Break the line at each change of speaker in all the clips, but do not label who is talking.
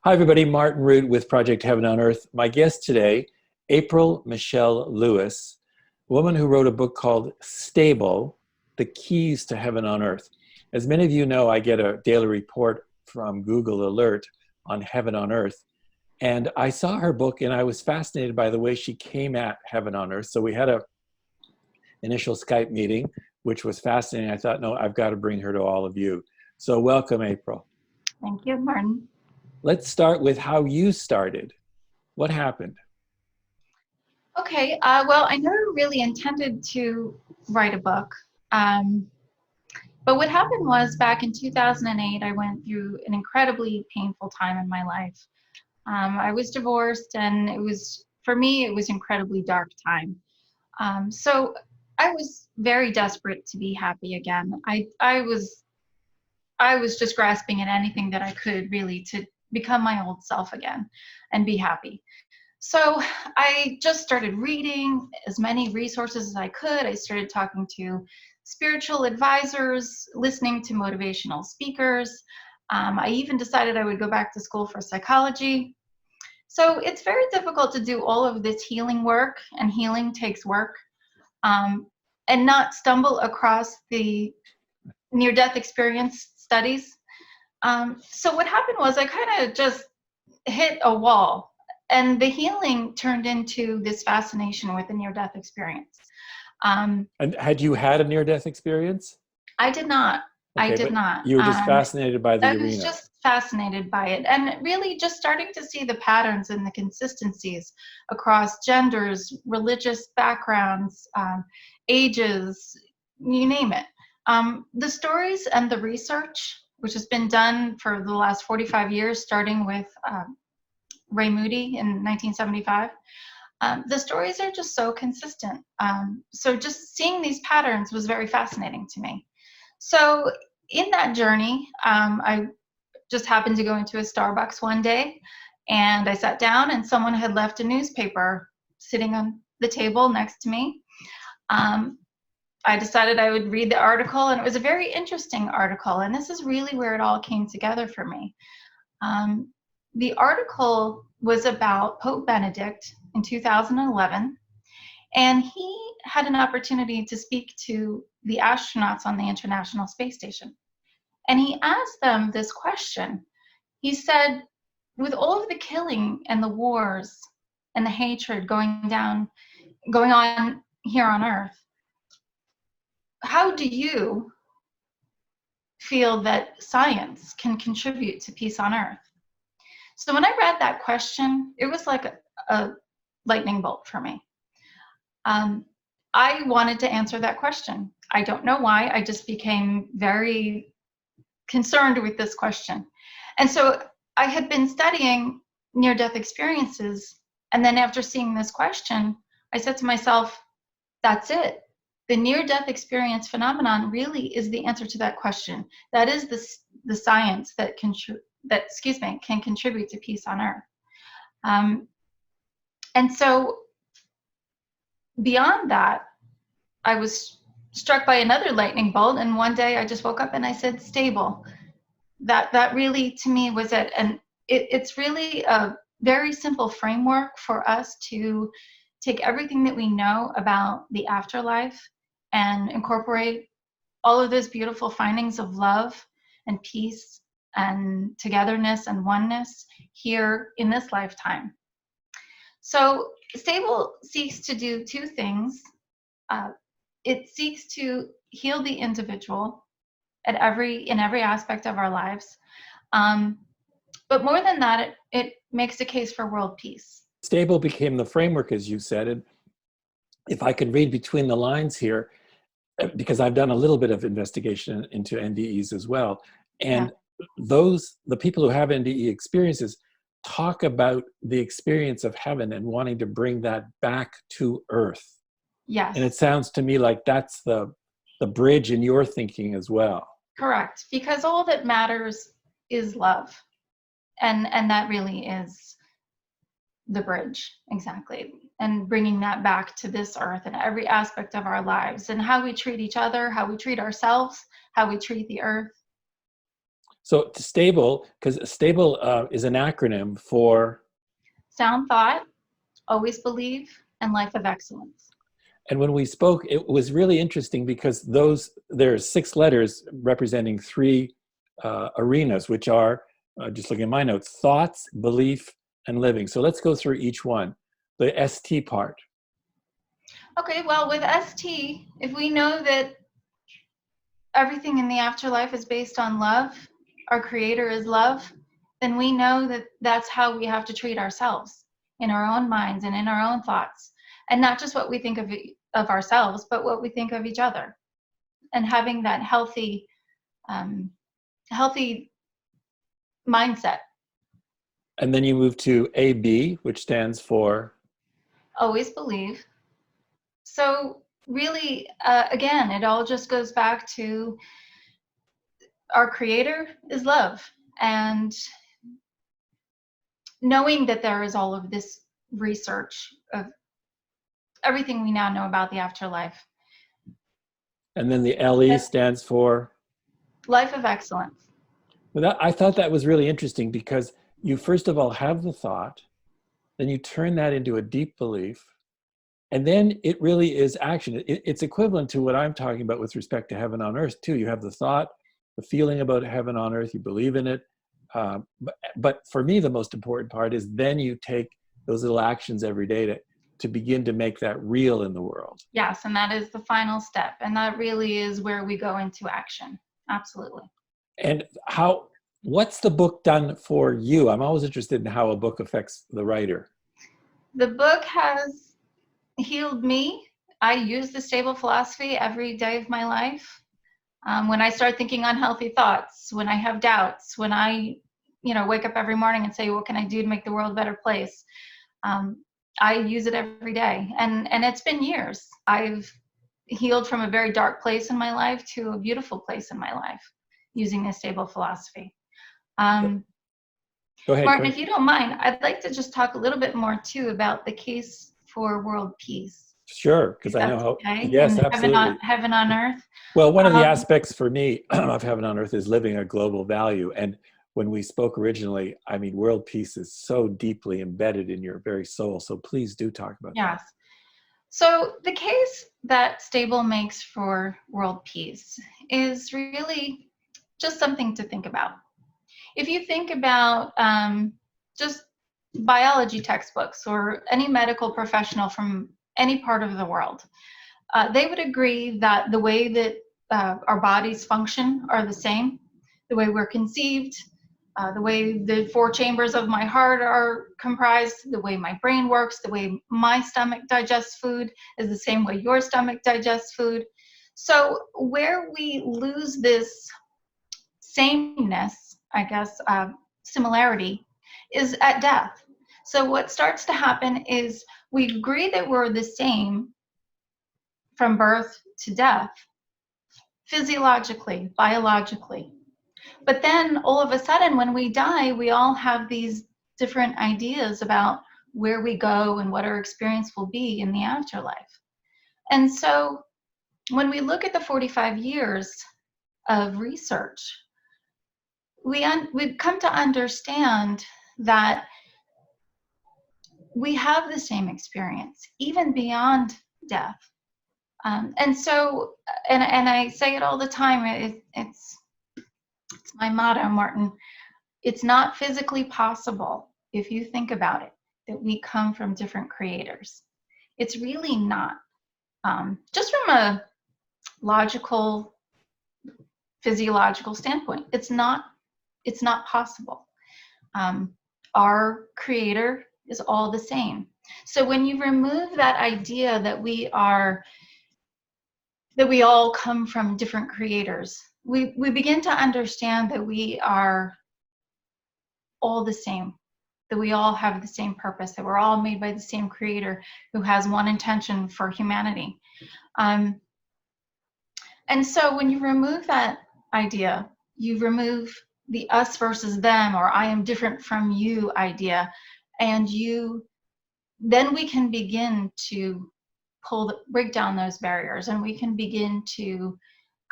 Hi, everybody. Martin Root with Project Heaven on Earth. My guest today, April Michelle Lewis, a woman who wrote a book called Stable, The Keys to Heaven on Earth. As many of you know, I get a daily report from Google Alert on Heaven on Earth. And I saw her book and I was fascinated by the way she came at Heaven on Earth. So we had a initial Skype meeting, which was fascinating. I thought, no, I've got to bring her to all of you. So welcome, April.
Thank you, Martin.
Let's start with how you started. What happened?
Okay, well, I never really intended to write a book. But what happened was back in 2008, I went through an incredibly painful time in my life. I was divorced, and for me, it was incredibly dark time. So I was very desperate to be happy again. I was just grasping at anything that I could really to become my old self again and be happy. So I just started reading as many resources as I could. I started talking to spiritual advisors, listening to motivational speakers. I even decided I would go back to school for psychology. So it's very difficult to do all of this healing work, and healing takes work, um, and not stumble across the near-death experience studies. So what happened was I kind of just hit a wall, and the healing turned into this fascination with the near-death experience.
And had you had a near-death experience?
I did not.
Okay,
I did
but
not.
you were just fascinated by the
I was
arena.
just fascinated by it, and really just starting to see the patterns and the consistencies across genders, religious backgrounds, ages, you name it. The stories and the research, which has been done for the last 45 years, starting with Ray Moody in 1975. The stories are just so consistent. So just seeing these patterns was very fascinating to me. So in that journey, I just happened to go into a Starbucks one day, and I sat down, and someone had left a newspaper sitting on the table next to me. I decided I would read the article, and it was a very interesting article, and this is really where it all came together for me. The article was about Pope Benedict in 2011, and he had an opportunity to speak to the astronauts on the International Space Station. And he asked them this question. He said, with all of the killing and the wars and the hatred going on here on Earth, how do you feel that science can contribute to peace on Earth? So when I read that question, it was like a lightning bolt for me. I wanted to answer that question. I don't know why. I just became very concerned with this question. And so I had been studying near-death experiences, and then after seeing this question, I said to myself, that's it. The near-death experience phenomenon really is the answer to that question. That is the science that can contribute to peace on Earth. And so beyond that, I was struck by another lightning bolt, and one day I just woke up and I said, stable. That really, to me, was it. And it's really a very simple framework for us to take everything that we know about the afterlife and incorporate all of those beautiful findings of love and peace and togetherness and oneness here in this lifetime. So Stable seeks to do two things. It seeks to heal the individual in every aspect of our lives. But more than that, it makes a case for world peace.
Stable became the framework, as you said. And if I could read between the lines here, because I've done a little bit of investigation into NDEs as well. And the people who have NDE experiences talk about the experience of heaven and wanting to bring that back to Earth.
Yes.
And it sounds to me like that's the bridge in your thinking as well.
Correct, because all that matters is love. And that really is the bridge, exactly. And bringing that back to this earth and every aspect of our lives, and how we treat each other, how we treat ourselves, how we treat the earth.
So stable, because stable is an acronym for,
Sound thought, always believe, and life of excellence.
and when we spoke, it was really interesting because there's 6 letters representing 3 arenas, which are, just looking at my notes, thoughts, belief, and living. So let's go through each one. The ST part.
Okay, well, with ST, if we know that everything in the afterlife is based on love, our creator is love, then we know that that's how we have to treat ourselves in our own minds and in our own thoughts. And not just what we think of ourselves, but what we think of each other. And having that healthy mindset.
And then you move to AB, which stands for,
Always believe. So really, again, it all just goes back to our creator is love. And knowing that there is all of this research of everything we now know about the afterlife.
and then the LE stands for.
Life of excellence.
Well, I thought that was really interesting because you first of all have the thought, then you turn that into a deep belief, and then it really is action. It's equivalent to what I'm talking about with respect to heaven on earth too. You have the thought, the feeling about heaven on earth, you believe in it. But for me, the most important part is then you take those little actions every day to begin to make that real in the world.
Yes, and that is the final step. And that really is where we go into action. Absolutely.
And what's the book done for you? I'm always interested in how a book affects the writer.
The book has healed me. I use the stable philosophy every day of my life. When I start thinking unhealthy thoughts, when I have doubts, when I, wake up every morning and say, what can I do to make the world a better place? I use it every day. And it's been years. I've healed from a very dark place in my life to a beautiful place in my life using the stable philosophy.
Go ahead.
Martin, if you don't mind, I'd like to just talk a little bit more too about the case for world peace.
Sure, because I know how.
Okay?
Yes,
and
absolutely.
Heaven on earth.
Well, one of the aspects for me of heaven on earth is living a global value. And when we spoke originally, I mean, world peace is so deeply embedded in your very soul. So please do talk about that.
Yes. So the case that Stable makes for world peace is really just something to think about. If you think about just biology textbooks or any medical professional from any part of the world, they would agree that the way that our bodies function are the same, the way we're conceived, the way the 4 chambers of my heart are comprised, the way my brain works, the way my stomach digests food is the same way your stomach digests food. So where we lose this sameness, I guess, similarity, is at death. So what starts to happen is we agree that we're the same from birth to death, physiologically, biologically. But then all of a sudden, when we die, we all have these different ideas about where we go and what our experience will be in the afterlife. And so when we look at the 45 years of research, we've come to understand that we have the same experience, even beyond death. And so, and I say it all the time, it's my motto, Martin. It's not physically possible, if you think about it, that we come from different creators. It's really not. Just from a logical, physiological standpoint, it's not possible. Our creator is all the same. So when you remove that idea that we all come from different creators, we begin to understand that we are all the same, that we all have the same purpose, that we're all made by the same creator who has one intention for humanity. And so when you remove that idea, you remove the us versus them, or I am different from you idea, and then we can begin to break down those barriers, and we can begin to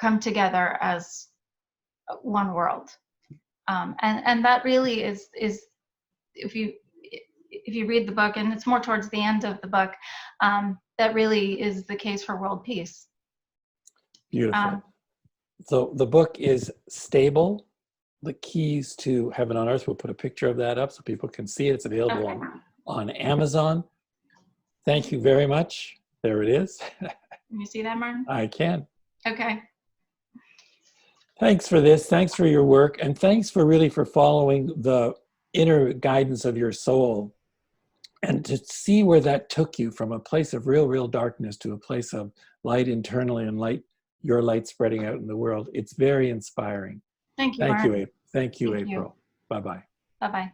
come together as one world. And that really is if you read the book, and it's more towards the end of the book, that really is the case for world peace.
Beautiful. So the book is Stable, The Keys to Heaven on Earth. We'll put a picture of that up so people can see it. It's available on Amazon. Thank you very much. There it is.
Can you see that, Martin?
I can.
Okay.
Thanks for this. Thanks for your work. And thanks for really for following the inner guidance of your soul and to see where that took you from a place of real darkness to a place of light internally and light, your light spreading out in the world. It's very inspiring.
Thank you,
Thank
Martin.
you, April. Thank you,
Thank you.
April. Bye-bye.
Bye-bye.